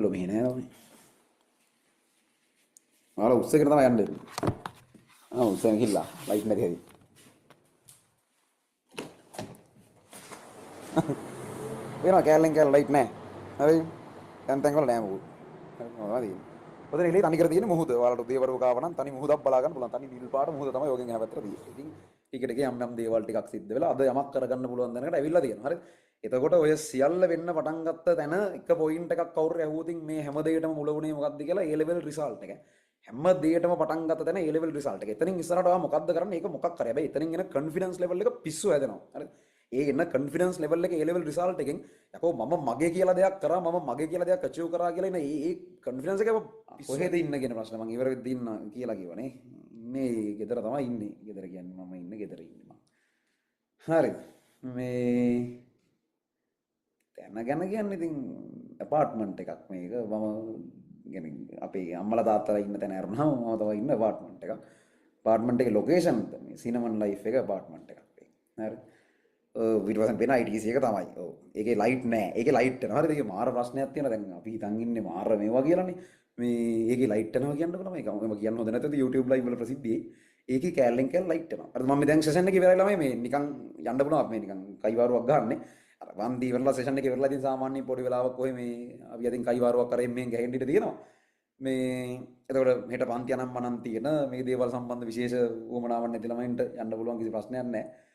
බල්ලෝ මෙහෙ නෑ තමයි. ආලා උස්සගෙන තමයි යන්නේ. උස්සගෙන ගිහිල්ලා ලයිට් නැති හැටි. වෙනවා කෑල්ලෙන් කෑල්ල ලයිට් නෑ. හරි. තැන් වල නෑ මොකද. හරි මොනවද තියෙන්නේ. ඔතන එළියේ තනි කර තියෙන මුහුද. ඔයාලට උදේවරු ගාව නම් තනි මුහුදක් බලා ගන්න පුළුවන්. තනි නිල් පාට මුහුද තමයි යෝගෙන් එහා පැත්තට තියෙන්නේ. ඉතින් ටික ටික යම් යම් දේවල් ටිකක් සිද්ධ වෙලා අද යමක් කරගන්න පුළුවන් දැනකට ඇවිල්ලා තියෙනවා. හරි. එතකොට ඔය සියල්ල වෙන්න පටන් ගත්ත තැන එක පොයින්ට් එකක් කවුරු ඇහුවොතින් මේ හැම දෙයකටම මුල වුණේ මොකක්ද කියලා A level result එක. හැම දෙයකටම පටන් ගත්ත තැන A level result එක. එතනින් ඉස්සරහට ඔයා මොකද්ද කරන්නේ? ඒක මොකක් කරේ. හැබැයි එතනින් එන confidence level එක පිස්සු හැදෙනවා. හරි. ඒ එන confidence level එක A level result එකෙන් යකෝ මම මගේ කියලා දෙයක් කරා මම මගේ කියලා දෙයක් achieve කරා කියලා එන ඒ confidence එක කොහෙද ඉන්න කියන ප්‍රශ්න මම ඉවර වෙද්දී ඉන්න කියලා කිව්වනේ. ඉන්නේ ගෙදර තමයි ඉන්නේ. ගෙදර කියන්නේ මම ඉන්නේ ගෙදර ඉන්නේ මම. හරි. මේ තැන ගැන කියන්නේ ඉතින් ඇපාර්ට්මන්ට් එකක් මේක මම කියන්නේ අපේ අම්මලා තාත්තලා ඉන්න තැන අරනම මම තමයි ඉන්න ඇපාර්ට්මන්ට් එකක්. ඇපාර්ට්මන්ට් එකේ ලොකේෂන් මේ සිනමන් ලයිෆ් එක ඇපාර්ට්මන්ට් එකක්. හරි. විඩවසන් වෙන ITC එක තමයි. ඔව්. ඒකේ ලයිට් නෑ. ඒකේ ලයිට් යනවා. හරිද? ඒකේ මාර ප්‍රශ්නයක් තියෙනවා. දැන් අපි හිතන් ඉන්නේ මාර මේවා කියලානේ. මේ ඒකේ ලයිට් යනවා කියන්නකො තමයි. මම කියන්න හොඳ නැතද YouTube live වල ප්‍රසිද්ධියේ. ඒකේ කෑල්ලෙන් කෑල්ල ලයිට් යනවා. හරිද? මම දැන් සෙෂන් එකේ ඉවරයි ළමයි මේ නිකන් යන්න පුළුවන් අපි මේ නිකන් කයිවාරුවක් ගන්නනේ. අර වන්දි ඉවරලා සෙෂන් එකේ ඉවරලා ඉතින් සාමාන්‍ය පොඩි වෙලාවක් කොහේ මේ අපි අදින් කයිවාරුවක් කරේ මෙහෙන් ගහින්න ඉඩ තියෙනවා. මේ එතකොට මෙහෙට පන්ති අනම් මනන් තියෙන මේ දේවල් සම්බන්ධ විශේෂ උවමනාවක් නැති ළමයින්ට යන්න පුළුවන් කිසි ප්‍රශ්නයක් නැහැ.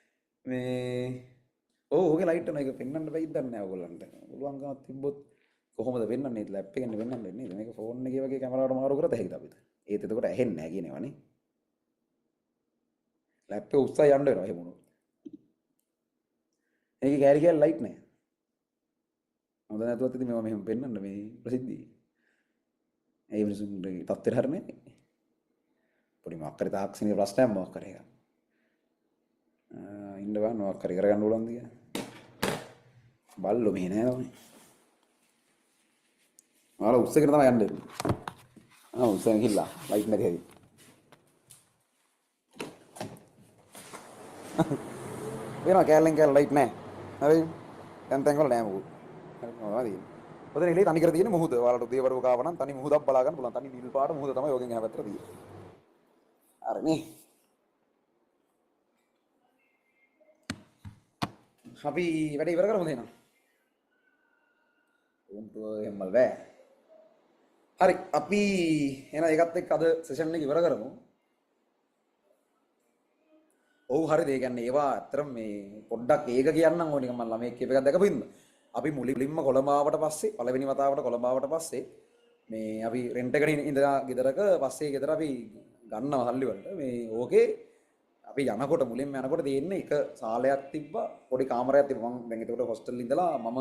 මේ ඕකේ ලයිට් එක පෙන්වන්න බැයිද නැහැ ඔයගොල්ලන්ට. පුළුවන්කමක් තිබ්බොත් කොහොමද වෙන්නන්නේ ලැප් එකෙන් වෙන්නන්නේ නේද? මේක ෆෝන් එකේ වගේ කැමරාවට මාරු කරත් ඇහිද අපිට. ඒත් එතකොට ඇහෙන්නේ නැහැ කියනවනේ. ලැප් එක උස්සා යන්න වෙනවා එහෙම වුණොත්. මේකේ කැරි කියලා ලයිට් නැහැ. හොඳ නැතුවත් ඉතින් මේවා මෙහෙම පෙන්වන්න මේ ප්‍රසිද්ධියේ. ඒ මිනිසුන්ගේ තත්ත්වය හරිනේ. පොඩි මොකක් හරි තාක්ෂණික ප්‍රශ්නයක් මොකක් හරි එකක්. ඉන්න බෑ මොකක් හරි කරගන්න ඕලන්ද කියලා. බල්ලෝ මෙහෙ නෑ තමයි. ආලා උස්සගෙන තමයි යන්නේ. උස්සගෙන ගිහිල්ලා ලයිට් නැති හැටි. වෙනවා කෑල්ලෙන් කෑල්ල ලයිට් නෑ. හරි. තැන් වල නෑ මොකද. හරි මොනවද තියෙන්නේ. ඔතන එළියේ තනි කර තියෙන මුහුද. ඔයාලට උදේවරු ගාව නම් තනි මුහුදක් බලා ගන්න පුළුවන්. තනි නිල් පාට මුහුද තමයි යෝගෙන් එහා පැත්තට තියෙන්නේ. හරිනේ. අපි වැඩ ඉවර කරමුද එහෙනම්? උන්ටෝ එම්මල් බෑ. හරි අපි එහෙනම් ඒකත් එක්ක අද සෙෂන් එක ඉවර කරමු. ඔව් හරිද? ඒ කියන්නේ ඒවා අතරම මේ පොඩ්ඩක් ඒක කියන්නම් ඕනේ නිකන් මම ළමයෙක් කියප එකක් දැකපු ඉන්න. අපි මුලින්ම කොළඹ ආවට පස්සේ පළවෙනි වතාවට කොළඹ ආවට පස්සේ මේ අපි රෙන්ට් එකේ ඉඳලා ගෙදරක පස්සේ ගෙදර අපි ගන්නවා හල්ලි වලට මේ ඕකේ අපි යනකොට මුලින්ම යනකොට තියෙන්නේ එක සාලයක් තිබ්බා පොඩි කාමරයක් තිබ්බා මම දැන් ඒකට හොස්ටල් ඉඳලා මම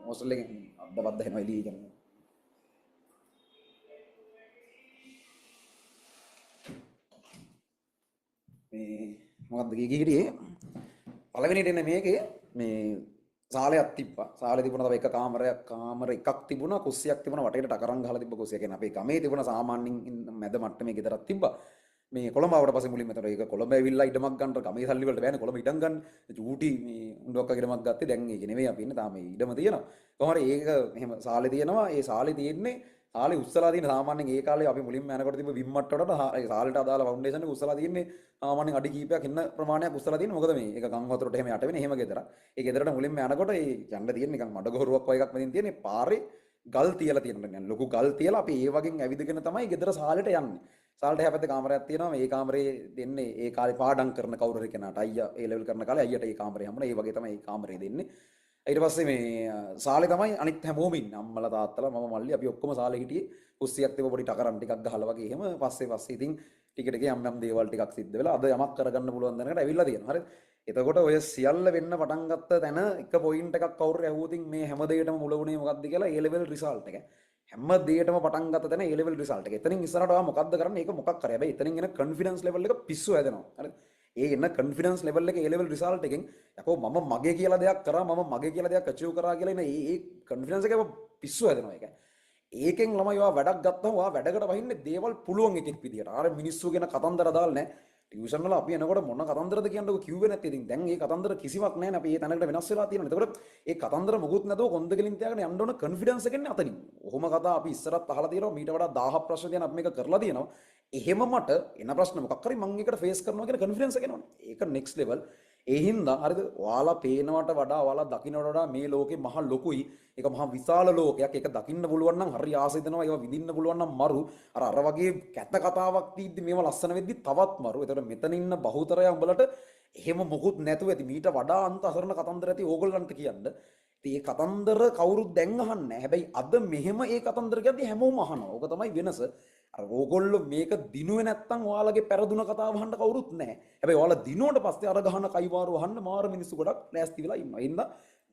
හොස්ටල් එකෙන් අද්දපද්ද එනවා එළිය යනවා මේ මොකද්ද කීකිරියේ පළවෙනිට එන්නේ මේකේ මේ සාලයක් තිබ්බා සාලේ තිබුණා තව එක කාමර එකක් තිබුණා කුස්සියක් තිබුණා වටේට ටකරන් ගහලා තිබ්බ කුස්සිය කියන්නේ අපේ ගමේ තිබුණ සාමාන්‍යයෙන් මැද මට්ටමේ ගෙදරක් තිබ්බා මේ කොළඹ ආවට පස්සේ මුලින්ම එතන ඒක කොළඹ ඇවිල්ලා ඉඩමක් ගන්න ගමේ සල්ලි වලට බෑනේ කොළඹ ඉඩම් ගන්න චූටි මේ උණ්ඩුවක් ඉඩමක් ගත්තේ දැන් ඒක නෙවෙයි අපි ඉන්නේ තාම මේ ඉඩම තියෙනවා කොහොම හරි ඒක එහෙම සාලේ තියෙනවා ඒ සාලේ තියෙන්නේ සාලේ උස්සලා තියෙන සාමාන්‍යයෙන් ඒ කාලේ අපි මුලින්ම යනකොට තිබ්බ විම් මට්ටට ඒ සාලේට අදාළ ෆවුන්ඩේෂන් එක උස්සලා තියෙන්නේ සාමාන්‍යයෙන් අඩි කීපයක් ඉන්න ප්‍රමාණයක් උස්සලා තියෙන්නේ මොකද මේ ඒක ගම් වතුරට එහෙම යට වෙන්නේ එහෙම ගෙදරක් ඒ ගෙදරට මුලින්ම යනකොට ඒ යන්න තියෙන නිකන් මඩගොරුවක් වගේ එකක් මෙතන තියෙන්නේ පාරේ ගල් තියලා තියෙනවා ලොකු ගල් තියලා අපි ඒ වගේ ඇවිදගෙන තමයි ගෙදර සාලේට යන්නේ සාලට හැපැත්තේ කාමරයක් තියෙනවා මේ කාමරේ දෙන්නේ ඒ කාලේ පාඩම් කරන කවුරු හරි කෙනාට අයියා ඒ ලෙවල් කරන කාලේ අයියට ඒ කාමරේ හම්බුණා ඒ වගේ තමයි ඒ කාමරේ දෙන්නේ ඊට පස්සේ මේ සාලේ තමයි අනිත් හැමෝම ඉන්නේ අම්මලා තාත්තලා මම මල්ලි අපි ඔක්කොම සාලේ හිටියේ කුස්සියක් තිබ්බ පොඩි ටකරන් ටිකක් ගහලා වගේ එහෙම පස්සේ ඉතින් ටික ටික යම් යම් දේවල් ටිකක් සිද්ධ වෙලා අද යමක් කරගන්න පුළුවන් දැනකට ඇවිල්ලා තියෙනවා හරිද එතකොට ඔය සියල්ල වෙන්න පටන් ගත්ත තැන එක පොයින්ට් එකක් කවුරු ඇහුවොතින් මේ හැම දෙයකටම මුල වුණේ මොකද්ද කියලා A level result එක හැම දෙයකටම පටන් ගත්ත තැන A level result එක එතනින් ඉස්සරහට ඔයා මොකද්ද කරන්නේ ඒක මොකක් කරේ හැබැයි එතනින් එන confidence level එක පිස්සු හැදෙනවා හරිද ඒ එන confidence level එක A level result එකෙන් යකෝ මම මගේ කියලා දෙයක් කරා මම මගේ කියලා දෙයක් achieve කරා කියලා එන ඒ confidence එක පිස්සු හැදෙනවා ඒක ඒකෙන් ළමයි ඔයා වැඩක් ගත්තම ඔයා වැඩකට වහින්නේ දේවල් පුළුවන් එකෙක් විදියට. අර මිනිස්සු ගැන කතන්දර දාලා නැහැ. ටියුෂන් වල අපි එනකොට මොන කතන්දරද කියන්නකො කිව්වේ නැත්තේ. ඉතින් දැන් මේ කතන්දර කිසිවක් නැහැ නේ. අපි මේ තැනකට වෙනස් වෙලා තියෙනවා. එතකොට ඒ කතන්දර මොකුත් නැතුව කොන්ද කෙලින් තියාගෙන යන්න ඕන කොන්ෆිඩන්ස් එකෙන් අතනින්. ඔහොම කතා අපි ඉස්සරත් අහලා තියෙනවා. මීට වඩා 1000ක් ප්‍රශ්න තියෙන අපි මේක කරලා තියෙනවා. එහෙම මට එන ප්‍රශ්න මොකක් හරි මම ඒකට ෆේස් කරනවා කියන කොන්ෆිඩන්ස් එක එනවනේ. ඒක නෙක්ස්ට් ලෙවල්. ඒ හින්දා හරිද? ඔයාලා පේනවට වඩා ඔයාලා දකින්නට වඩා මේ ලෝකේ මහ ලොකුයි. ඒක මහ විශාල ලෝකයක්. ඒක දකින්න පුළුවන් නම් හරි ආසයි දෙනවා. ඒක විඳින්න පුළුවන් නම් මරු. අර වගේ කැත කතාවක් තීද්දි මේවා ලස්සන වෙද්දි තවත් මරු. ඒතකොට මෙතන ඉන්න බහුතරය උඹලට එහෙම මොකුත් නැතුව ඇති. මීට වඩා අන්ත අසරණ කතන්දර ඇති ඕගොල්ලන්ට කියන්න. ඉතින් මේ කතන්දර කවුරුත් දැන් අහන්නේ නැහැ. හැබැයි අද මෙහෙම ඒ කතන්දර කියද්දි හැමෝම අහනවා. ඕක තමයි වෙනස. අර ඕගොල්ලෝ මේක දිනුවේ නැත්තම් ඔයාලගේ පෙරදුන කතාව අහන්න කවුරුත් නැහැ. හැබැයි ඔයාලා දිනුවට පස්සේ අර ගහන කයිවාරු අහන්න මාර මිනිස්සු ගොඩක් ලෑස්ති වෙලා ඉන්නවා. ඒ හින්දා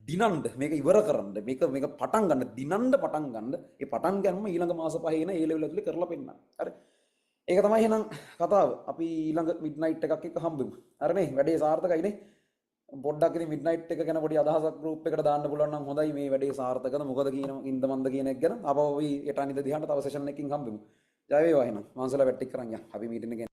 දිනන්න මේක ඉවර කරන්න මේක පටන් ගන්න දිනන්න පටන් ගන්න. ඒ පටන් ගන්නම ඊළඟ මාස පහේ එන ඒ ලෙවල් ඇතුලේ කරලා පෙන්නන්න. හරි. ඒක තමයි එහෙනම් කතාව. අපි ඊළඟ මිඩ්නයිට් එකක් එක්ක හම්බෙමු. හරිනේ. වැඩේ සාර්ථකයිනේ. පොඩ්ඩක් ඉතින් මිඩ්නයිට් එක ගැන පොඩි අදහසක් ගෲප් එකට දාන්න පුළුවන් නම් හොඳයි. මේ වැඩේ සාර්ථකද මොකද කියන ඉන්දමන්ද කියන එක ගැන. අපව අපි 8 අනිද්දා දිහාට තව සෙෂන් එකකින් හම්බෙමු. ජය වේවා එහෙනම්. මාන්සලා වැට්ටික් කරන් යන්න. අපි මීටින් එක